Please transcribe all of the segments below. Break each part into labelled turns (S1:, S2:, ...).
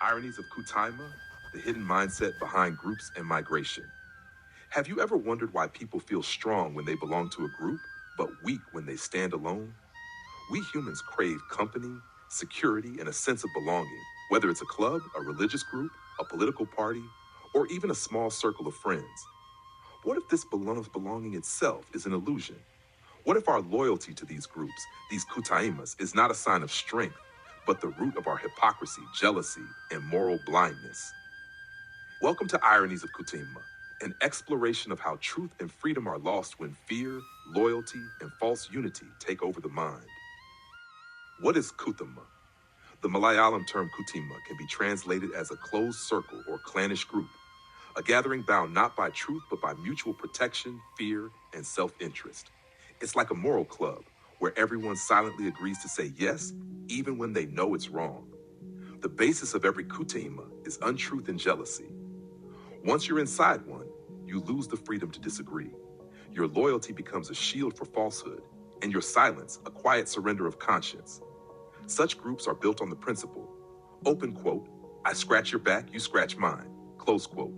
S1: Ironies of Kuttaimma, the hidden mindset behind groups and migration. Have you ever wondered why people feel strong when they belong to a group, but weak when they stand alone? We humans crave company, security, and a sense of belonging, whether it's a club, a religious group, a political party, or even a small circle of friends. What if this belonging itself is an illusion? What if our loyalty to these groups, these Kuttaimmas, is not a sign of strength, but the root of our hypocrisy, jealousy, and moral blindness? Welcome to Ironies of Kuttaimma, an exploration of how truth and freedom are lost when fear, loyalty, and false unity take over the mind. What is Kuttaimma? The Malayalam term Kuttaimma can be translated as a closed circle or clannish group, a gathering bound not by truth but by mutual protection, fear, and self-interest. It's like a moral club where everyone silently agrees to say yes, even when they know it's wrong. The basis of every Kuttaimma is untruth and jealousy. Once you're inside one, you lose the freedom to disagree. Your loyalty becomes a shield for falsehood, and your silence a quiet surrender of conscience. Such groups are built on the principle, open quote, I scratch your back, you scratch mine, close quote.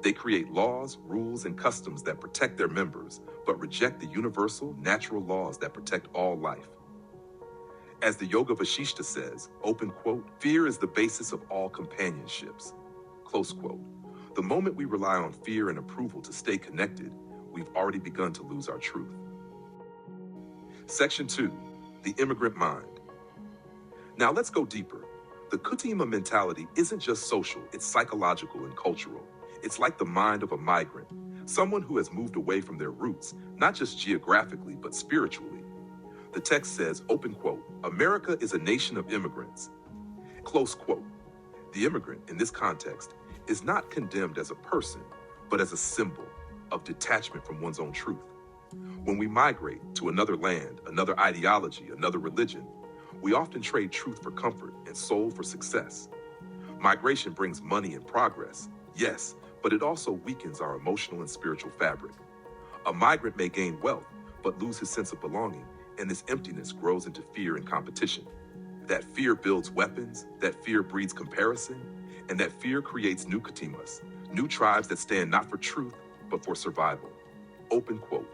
S1: They create laws, rules, and customs that protect their members, but reject the universal, natural laws that protect all life. As the Yoga Vasishta says, open quote, fear is the basis of all companionships, close quote. The moment we rely on fear and approval to stay connected, we've already begun to lose our truth. Section 2, the immigrant mind. Now let's go deeper. The Kuttiamma mentality isn't just social, it's psychological and cultural. It's like the mind of a migrant, someone who has moved away from their roots, not just geographically, but spiritually. The text says, open quote, America is a nation of immigrants, close quote. The immigrant, in this context, is not condemned as a person, but as a symbol of detachment from one's own truth. When we migrate to another land, another ideology, another religion, we often trade truth for comfort and soul for success. Migration brings money and progress, yes, but it also weakens our emotional and spiritual fabric. A migrant may gain wealth, but lose his sense of belonging, and this emptiness grows into fear and competition. That fear builds weapons, that fear breeds comparison, and that fear creates new Kuttaimmas, new tribes that stand not for truth, but for survival. Open quote.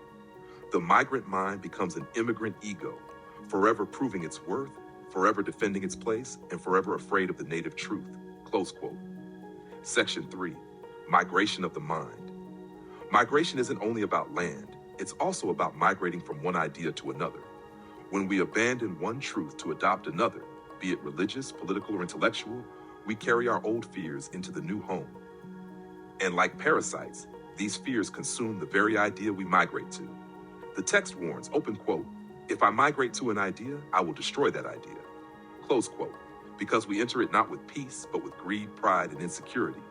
S1: The migrant mind becomes an immigrant ego, forever proving its worth, forever defending its place, and forever afraid of the native truth, close quote. Section 3, migration of the mind. Migration isn't only about land, it's also about migrating from one idea to another. When we abandon one truth to adopt another, be it religious, political, or intellectual, we carry our old fears into the new home. And like parasites, these fears consume the very idea we migrate to. The text warns, open quote, if I migrate to an idea, I will destroy that idea, close quote, because we enter it not with peace, but with greed, pride, and insecurity.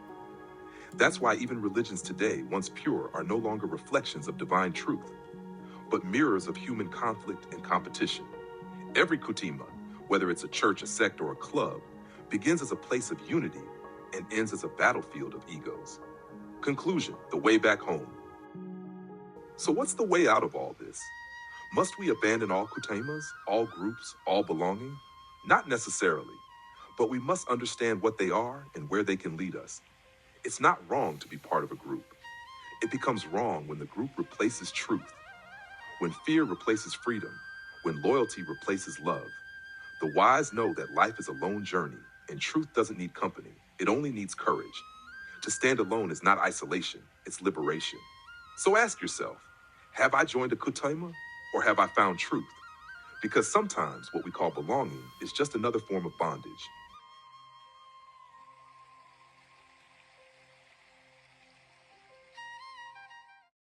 S1: That's why even religions today, once pure, are no longer reflections of divine truth, but mirrors of human conflict and competition. Every Kuttiamma, whether it's a church, a sect, or a club, begins as a place of unity and ends as a battlefield of egos. Conclusion, the way back home. So what's the way out of all this? Must we abandon all Kuttaimmas, all groups, all belonging? Not necessarily, but we must understand what they are and where they can lead us. It's not wrong to be part of a group. It becomes wrong when the group replaces truth, when fear replaces freedom, when loyalty replaces love. The wise know that life is a lone journey, and truth doesn't need company. It only needs courage. To stand alone is not isolation, it's liberation. So ask yourself, have I joined a Kuttaimma, or have I found truth? Because sometimes what we call belonging is just another form of bondage.